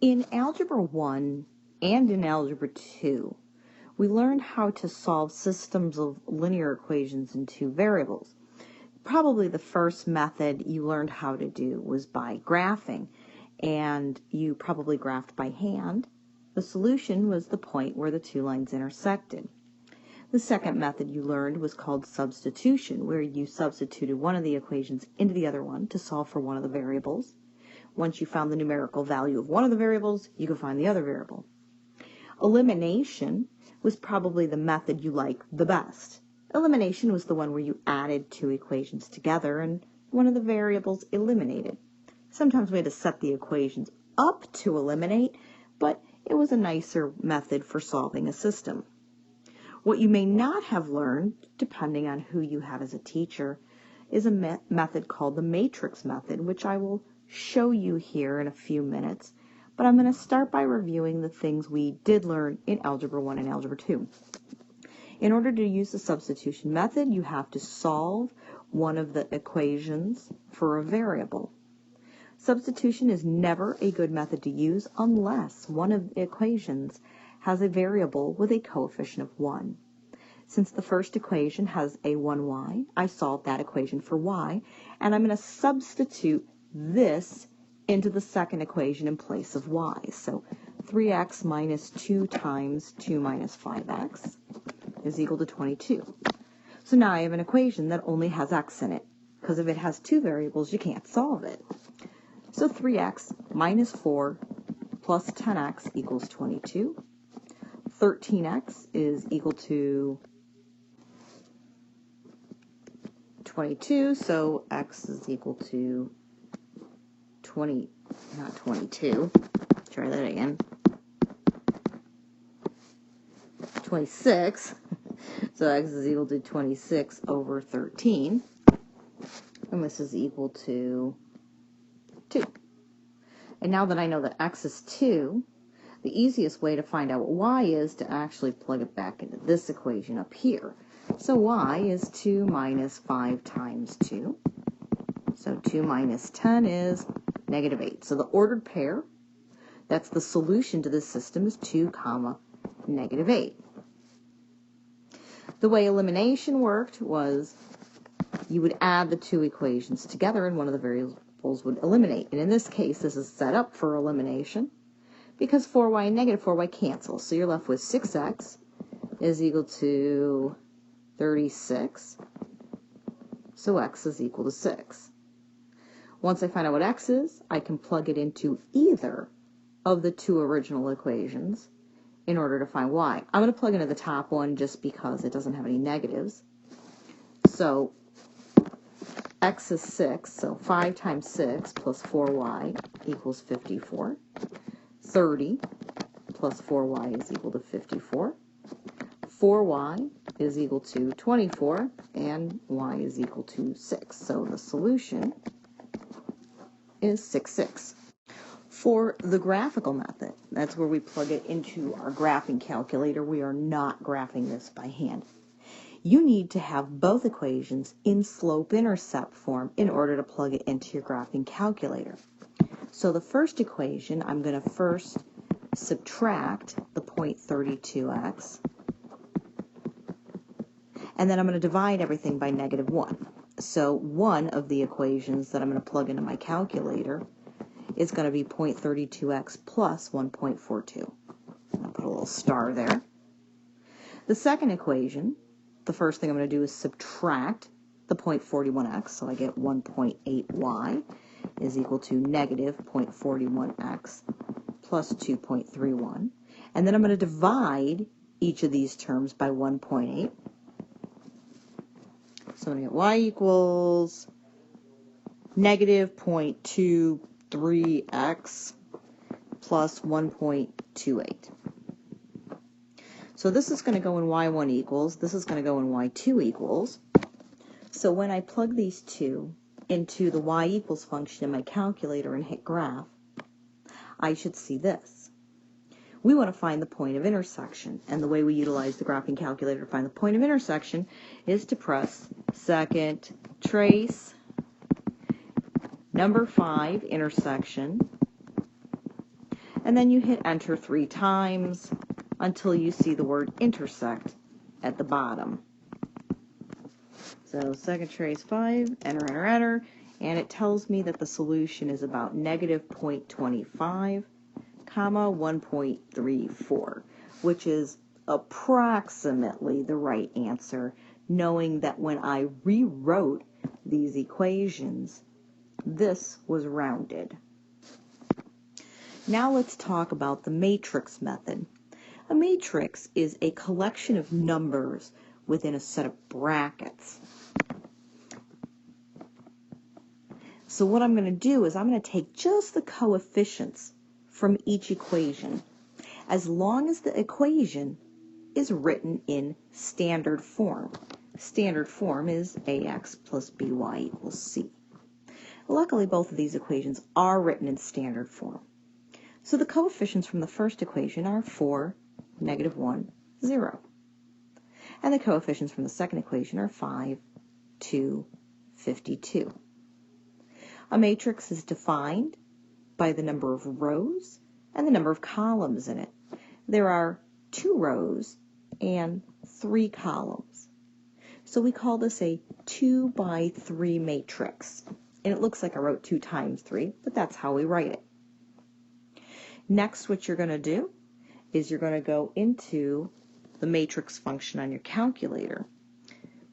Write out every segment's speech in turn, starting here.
In Algebra 1 and in Algebra 2, we learned how to solve systems of linear equations in two variables. Probably the first method you learned how to do was by graphing, and you probably graphed by hand. The solution was the point where the two lines intersected. The second method you learned was called substitution, where you substituted one of the equations into the other one to solve for one of the variables. Once you found the numerical value of one of the variables, you could find the other variable. Elimination was probably the method you liked the best. Elimination was the one where you added two equations together and one of the variables eliminated. Sometimes we had to set the equations up to eliminate, but it was a nicer method for solving a system. What you may not have learned, depending on who you had as a teacher, is a method called the matrix method, which I will show you here in a few minutes, but I'm going to start by reviewing the things we did learn in Algebra 1 and Algebra 2. In order to use the substitution method, you have to solve one of the equations for a variable. Substitution is never a good method to use unless one of the equations has a variable with a coefficient of 1. Since the first equation has a 1y, I solved that equation for y, and I'm going to substitute this into the second equation in place of y. So 3x minus 2 times 2 minus 5x is equal to 22. So now I have an equation that only has x in it, because if it has two variables, you can't solve it. So 3x minus 4 plus 10x equals 22. 13x is equal to 22, so x is equal to 22. Try that again. 26. So x is equal to 26 over 13. And this is equal to 2. And now that I know that x is 2, the easiest way to find out what y is to actually plug it back into this equation up here. So y is 2 minus 5 times 2. So 2 minus 10 is negative 8. So the ordered pair, that's the solution to this system, is 2 comma negative 8. The way elimination worked was you would add the two equations together and one of the variables would eliminate. And in this case, this is set up for elimination because 4y and negative 4y cancel. So you're left with 6x is equal to 36. So x is equal to 6. Once I find out what x is, I can plug it into either of the two original equations in order to find y. I'm going to plug into the top one just because it doesn't have any negatives. So x is 6, so 5 times 6 plus 4y equals 54. 30 plus 4y is equal to 54. 4y is equal to 24, and y is equal to 6. So the solution is 6, 6. For the graphical method, that's where we plug it into our graphing calculator. We are not graphing this by hand. You need to have both equations in slope-intercept form in order to plug it into your graphing calculator. So the first equation, I'm going to first subtract the 0.32x, and then I'm going to divide everything by negative 1. So one of the equations that I'm going to plug into my calculator is going to be 0.32x plus 1.42. I'll put a little star there. The second equation, the first thing I'm going to do is subtract the 0.41x, so I get 1.8y is equal to negative 0.41x plus 2.31. And then I'm going to divide each of these terms by 1.8. So I'm going to get y equals negative 0.23x plus 1.28. So this is going to go in y1 equals, this is going to go in y2 equals. So when I plug these two into the y equals function in my calculator and hit graph, I should see this. We want to find the point of intersection, and the way we utilize the graphing calculator to find the point of intersection is to press second trace, number 5 intersection, And then you hit enter 3 times until you see the word intersect at the bottom. So second trace 5, enter, enter, enter, and it tells me that the solution is about negative 0.25, comma 1.34, which is approximately the right answer, knowing that when I rewrote these equations, this was rounded. Now let's talk about the matrix method. A matrix is a collection of numbers within a set of brackets. So what I'm going to do is I'm going to take just the coefficients from each equation, as long as the equation is written in standard form. Standard form is ax plus by equals c. Luckily, both of these equations are written in standard form. So the coefficients from the first equation are 4, negative 1, 0. And the coefficients from the second equation are 5, 2, 52. A matrix is defined by the number of rows and the number of columns in it. There are 2 rows and 3 columns. So we call this a 2 by 3 matrix. And it looks like I wrote 2 times 3, but that's how we write it. Next, what you're going to do is you're going to go into the matrix function on your calculator,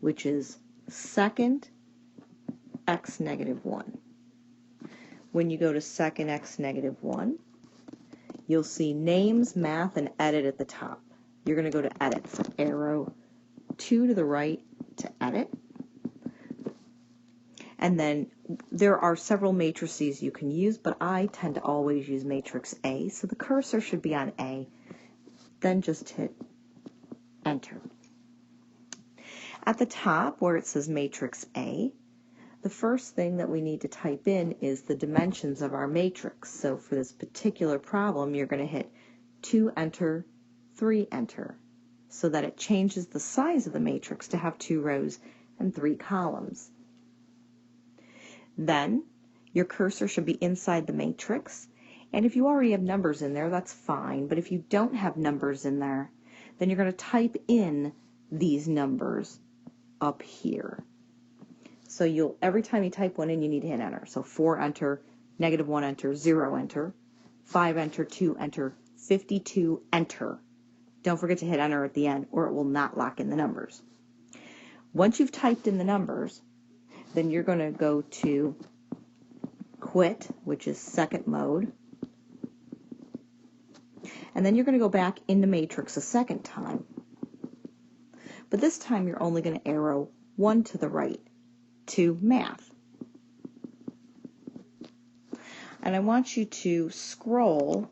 which is second x negative 1. When you go to second x negative 1, you'll see names, math, and edit at the top. You're going to go to edit, so arrow 2 to the right to edit. And then there are several matrices you can use, but I tend to always use matrix A, so the cursor should be on A. Then just hit enter. At the top where it says matrix A, the first thing that we need to type in is the dimensions of our matrix. So for this particular problem, you're going to hit 2 enter, 3 enter, so that it changes the size of the matrix to have 2 rows and 3 columns. Then your cursor should be inside the matrix, and if you already have numbers in there, that's fine, but if you don't have numbers in there, then you're going to type in these numbers up here. So every time you type one in, you need to hit enter. So 4 enter, negative 1 enter, 0 enter, 5 enter, 2 enter, 52 enter. Don't forget to hit enter at the end, or it will not lock in the numbers. Once you've typed in the numbers, then you're going to go to quit, which is second mode, and then you're going to go back into matrix a second time. But this time you're only going to arrow 1 to the right to math. And I want you to scroll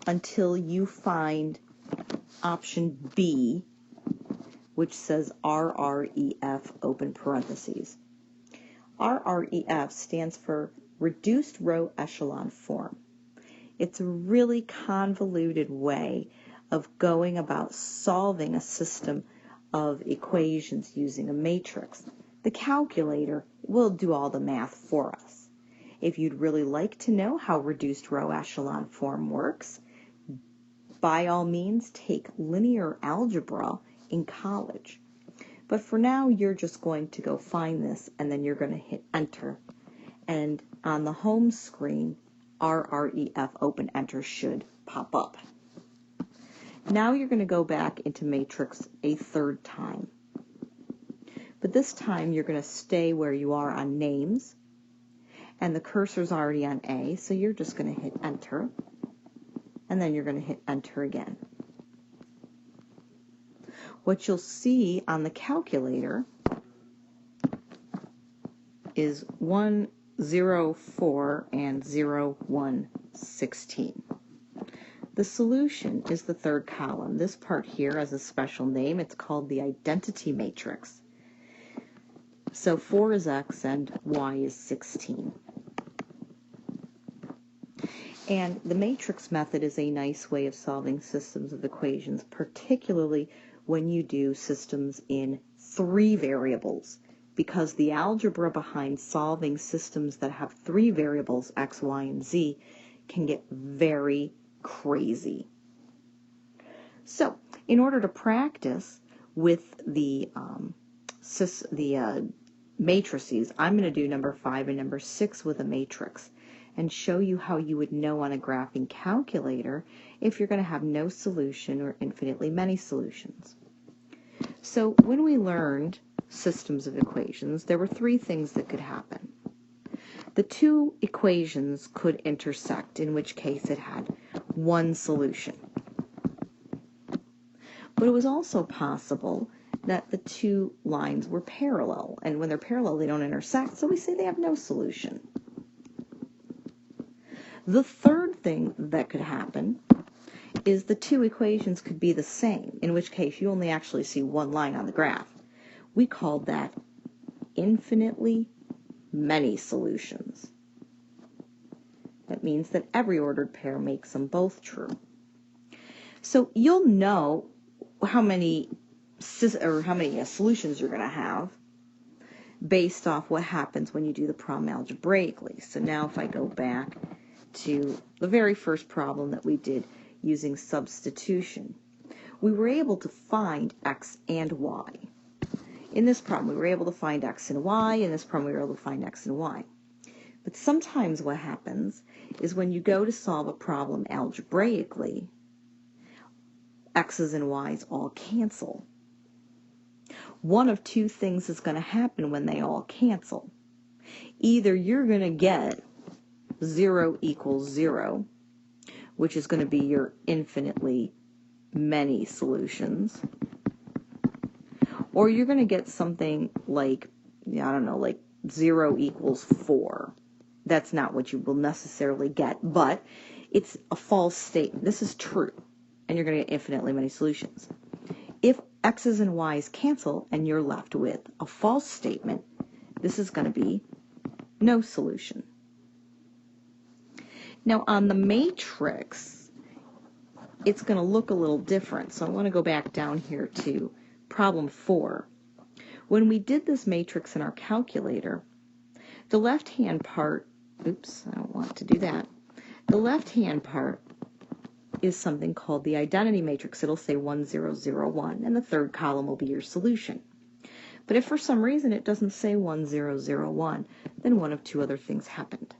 until you find option B, which says RREF open parentheses. RREF stands for Reduced Row Echelon Form. It's a really convoluted way of going about solving a system of equations using a matrix. The calculator will do all the math for us. If you'd really like to know how reduced row echelon form works, by all means take linear algebra in college. But for now, you're just going to go find this, and then you're going to hit enter. And on the home screen, RREF open enter should pop up. Now you're going to go back into matrix a third time. But this time you're going to stay where you are on names, and the cursor's already on A, so you're just going to hit enter, and then you're going to hit enter again. What you'll see on the calculator is 1, 0, 4, and 0, 1, 16. The solution is the third column. This part here has a special name. It's called the identity matrix. So 4 is x and y is 16. And the matrix method is a nice way of solving systems of equations, particularly when you do systems in 3 variables, because the algebra behind solving systems that have 3 variables, x, y, and z, can get very crazy. So, in order to practice with the matrices, I'm going to do number 5 and number 6 with a matrix and show you how you would know on a graphing calculator if you're going to have no solution or infinitely many solutions. So when we learned systems of equations, there were 3 things that could happen. The 2 equations could intersect, in which case it had one solution. But it was also possible that the 2 lines were parallel, and when they're parallel they don't intersect, so we say they have no solution. The third thing that could happen is the 2 equations could be the same, in which case you only actually see one line on the graph. We called that infinitely many solutions. That means that every ordered pair makes them both true. So you'll know how many solutions you're going to have based off what happens when you do the problem algebraically. So now if I go back to the very first problem that we did using substitution, we were able to find x and y. In this problem, we were able to find x and y. In this problem, we were able to find x and y. But sometimes what happens is when you go to solve a problem algebraically, x's and y's all cancel. One of 2 things is going to happen when they all cancel. Either you're going to get 0 equals 0, which is going to be your infinitely many solutions, or you're going to get something like, I don't know, like 0 equals 4. That's not what you will necessarily get, but it's a false statement. This is true, and you're going to get infinitely many solutions. If x's and y's cancel and you're left with a false statement, this is going to be no solution. Now on the matrix, it's going to look a little different. So I want to go back down here to problem 4. When we did this matrix in our calculator, the left-hand part, oops, I don't want to do that. The left-hand part is something called the identity matrix. It'll say 1, 0, 0, 1, and the third column will be your solution. But if for some reason it doesn't say 1, 0, 0, 1, then one of 2 other things happened.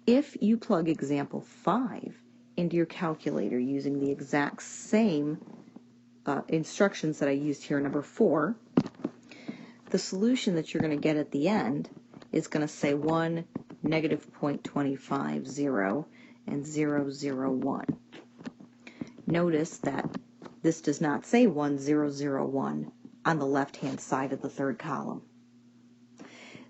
If you plug example 5 into your calculator using the exact same instructions that I used here in number 4, the solution that you're going to get at the end is going to say 1, negative 0.25, 0, and 0, 0, 1. Notice that this does not say 1, 0, 0, 1 on the left-hand side of the third column.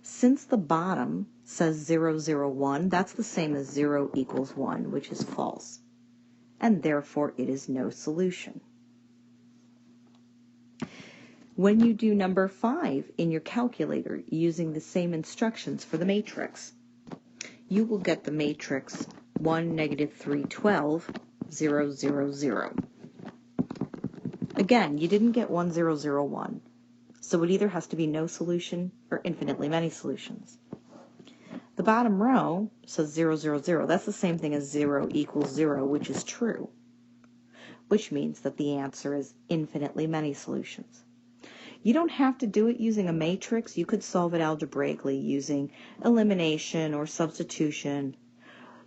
Since the bottom says 0, 0, 1, that's the same as 0 equals 1, which is false, and therefore it is no solution. When you do number 5 in your calculator using the same instructions for the matrix, you will get the matrix 1, negative 3, 12, 0, 0, 0. Again, you didn't get 1, 0, 0, 1, so it either has to be no solution or infinitely many solutions. The bottom row says 0, 0, 0. That's the same thing as 0 equals 0, which is true, which means that the answer is infinitely many solutions. You don't have to do it using a matrix. You could solve it algebraically using elimination or substitution,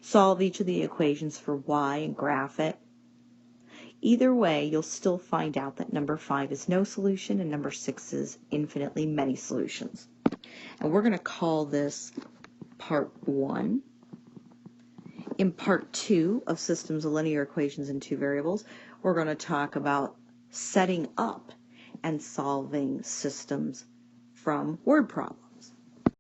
solve each of the equations for y and graph it. Either way, you'll still find out that number 5 is no solution and number 6 is infinitely many solutions. And we're going to call this part 1. In part 2 of systems of linear equations in 2 variables, we're going to talk about setting up and solving systems from word problems.